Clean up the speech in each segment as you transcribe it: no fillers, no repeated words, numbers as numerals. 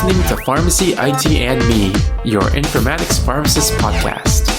listening to Pharmacy IT and Me, your informatics pharmacist podcast.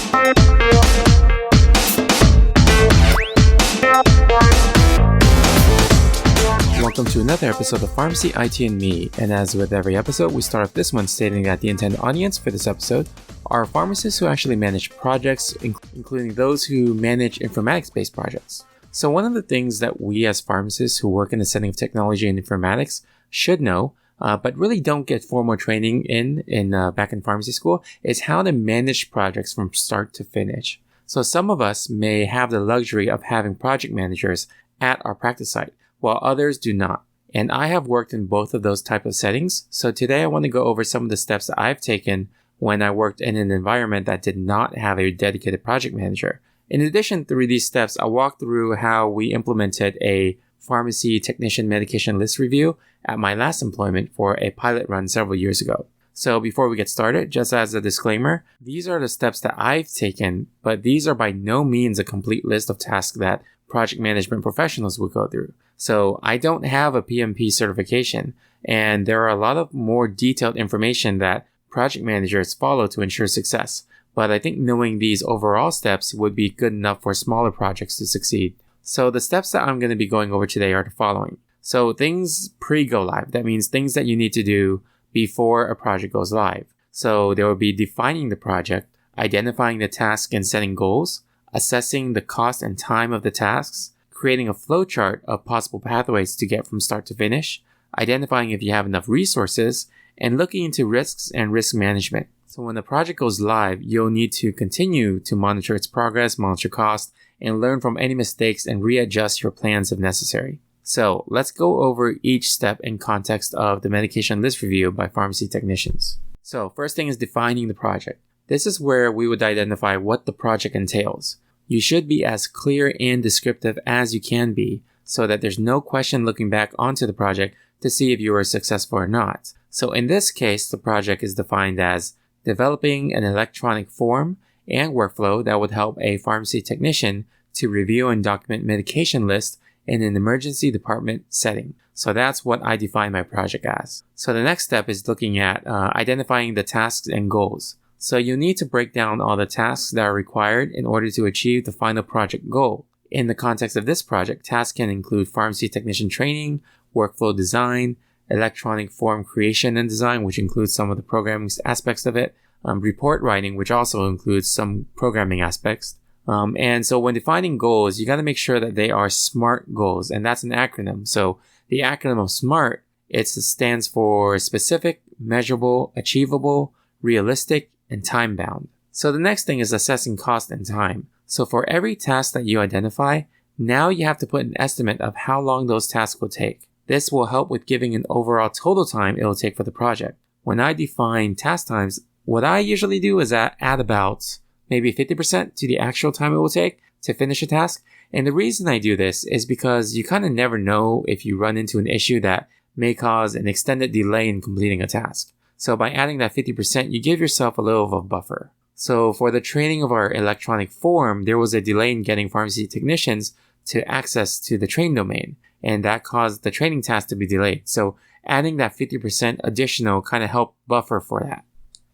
Welcome to another episode of Pharmacy IT and Me, and as with every episode, we start off this one stating that the intended audience for this episode are pharmacists who actually manage projects, including those who manage informatics-based projects. So one of the things that we as pharmacists who work in the setting of technology and informatics should know, but really don't get formal training in back in pharmacy school, is how to manage projects from start to finish. So some of us may have the luxury of having project managers at our practice site, while others do not. And I have worked in both of those type of settings. So today I want to go over some of the steps that I've taken when I worked in an environment that did not have a dedicated project manager. In addition to these steps, I'll walk through how we implemented a pharmacy technician medication list review at my last employment for a pilot run several years ago. So before we get started, just as a disclaimer, these are the steps that I've taken, but these are by no means a complete list of tasks that project management professionals would go through. So I don't have a PMP certification, and there are a lot of more detailed information that project managers follow to ensure success. But I think knowing these overall steps would be good enough for smaller projects to succeed. So the steps that I'm going to be going over today are the following. So things pre-go live, that means things that you need to do before a project goes live. So there will be defining the project, identifying the task and setting goals, assessing the cost and time of the tasks, creating a flowchart of possible pathways to get from start to finish, identifying if you have enough resources, and looking into risks and risk management. So when the project goes live, you'll need to continue to monitor its progress, monitor cost, and learn from any mistakes and readjust your plans if necessary. So let's go over each step in context of the medication list review by pharmacy technicians. So first thing is defining the project. This is where we would identify what the project entails. You should be as clear and descriptive as you can be so that there's no question looking back onto the project to see if you were successful or not. So in this case, the project is defined as developing an electronic form and workflow that would help a pharmacy technician to review and document medication lists in an emergency department setting. So that's what I define my project as. So the next step is looking at identifying the tasks and goals. So you need to break down all the tasks that are required in order to achieve the final project goal. In the context of this project, tasks can include pharmacy technician training, workflow design, electronic form creation and design, which includes some of the programming aspects of it, report writing, which also includes some programming aspects. And so when defining goals, you got to make sure that they are SMART goals, and that's an acronym. So the acronym of SMART, it stands for specific, measurable, achievable, realistic, and time-bound. So the next thing is assessing cost and time. So for every task that you identify, now you have to put an estimate of how long those tasks will take. This will help with giving an overall total time it will take for the project. When I define task times, what I usually do is add about maybe 50% to the actual time it will take to finish a task. And the reason I do this is because you kind of never know if you run into an issue that may cause an extended delay in completing a task. So by adding that 50%, you give yourself a little of a buffer. So for the training of our electronic form, there was a delay in getting pharmacy technicians to access to the train domain, and that caused the training task to be delayed. So adding that 50% additional kind of helped buffer for that.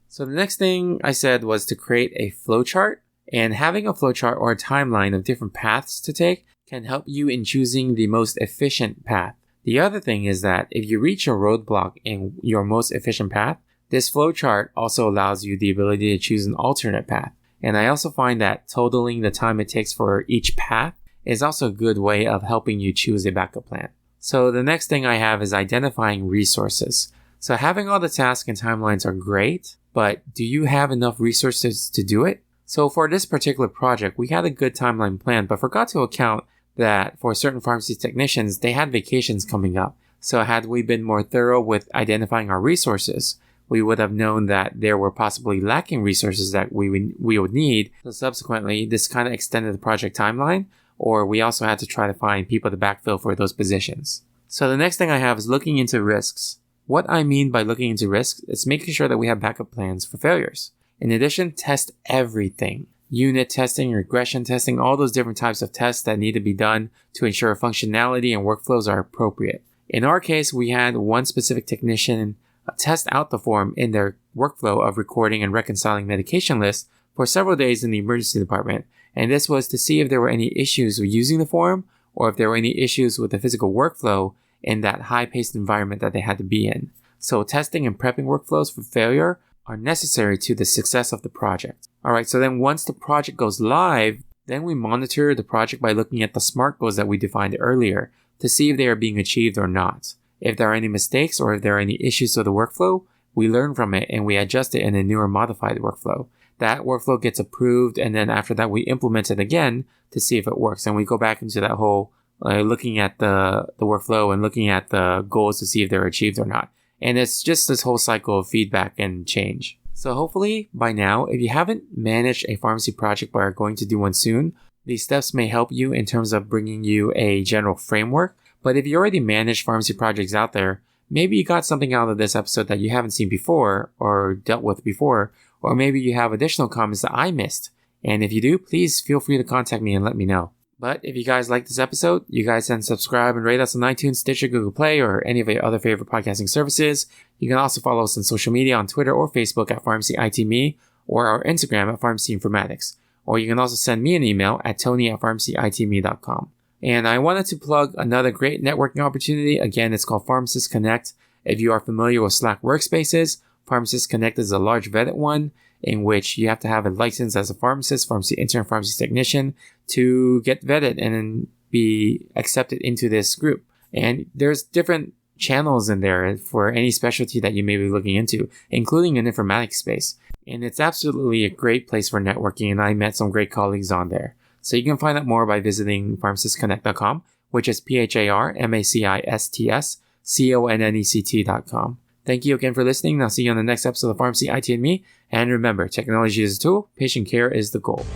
So the next thing I said was to create a flowchart, and having a flowchart or a timeline of different paths to take can help you in choosing the most efficient path. The other thing is that if you reach a roadblock in your most efficient path, this flowchart also allows you the ability to choose an alternate path. And I also find that totaling the time it takes for each path is also a good way of helping you choose a backup plan. So the next thing I have is identifying resources. So having all the tasks and timelines are great, but do you have enough resources to do it? So for this particular project, we had a good timeline plan, but forgot to account that for certain pharmacy technicians, they had vacations coming up. So had we been more thorough with identifying our resources, we would have known that there were possibly lacking resources that we would need. So subsequently, this kind of extended the project timeline, or we also had to try to find people to backfill for those positions. So the next thing I have is looking into risks. What I mean by looking into risks is making sure that we have backup plans for failures. In addition, test everything. Unit testing, regression testing, all those different types of tests that need to be done to ensure functionality and workflows are appropriate. In our case, we had one specific technician test out the form in their workflow of recording and reconciling medication lists for several days in the emergency department. And this was to see if there were any issues with using the form or if there were any issues with the physical workflow in that high-paced environment that they had to be in. So testing and prepping workflows for failure are necessary to the success of the project. Alright, so then once the project goes live, then we monitor the project by looking at the SMART goals that we defined earlier to see if they are being achieved or not. If there are any mistakes or if there are any issues with the workflow, we learn from it and we adjust it in a newer modified workflow. That workflow gets approved, and then after that we implement it again to see if it works. And we go back into that whole looking at the workflow and looking at the goals to see if they're achieved or not. And it's just this whole cycle of feedback and change. So hopefully by now, if you haven't managed a pharmacy project but are going to do one soon, these steps may help you in terms of bringing you a general framework. But if you already managed pharmacy projects out there, maybe you got something out of this episode that you haven't seen before or dealt with before, or maybe you have additional comments that I missed. And if you do, please feel free to contact me and let me know. But if you guys like this episode, you guys can subscribe and rate us on iTunes, Stitcher, Google Play, or any of your other favorite podcasting services. You can also follow us on social media on Twitter or Facebook at PharmacyITme or our Instagram at PharmacyInformatics. Or you can also send me an email at tony@pharmacyitme.com. And I wanted to plug another great networking opportunity. Again, it's called Pharmacist Connect. If you are familiar with Slack workspaces, Pharmacist Connect is a large vetted one in which you have to have a license as a pharmacist, pharmacy intern, pharmacy technician to get vetted and then be accepted into this group. And there's different channels in there for any specialty that you may be looking into, including an informatics space. And it's absolutely a great place for networking, and I met some great colleagues on there. So you can find out more by visiting pharmacistconnect.com, which is PharmacistConnect.com. Thank you again for listening. I'll see you on the next episode of Pharmacy IT and Me. And remember, technology is a tool, patient care is the goal.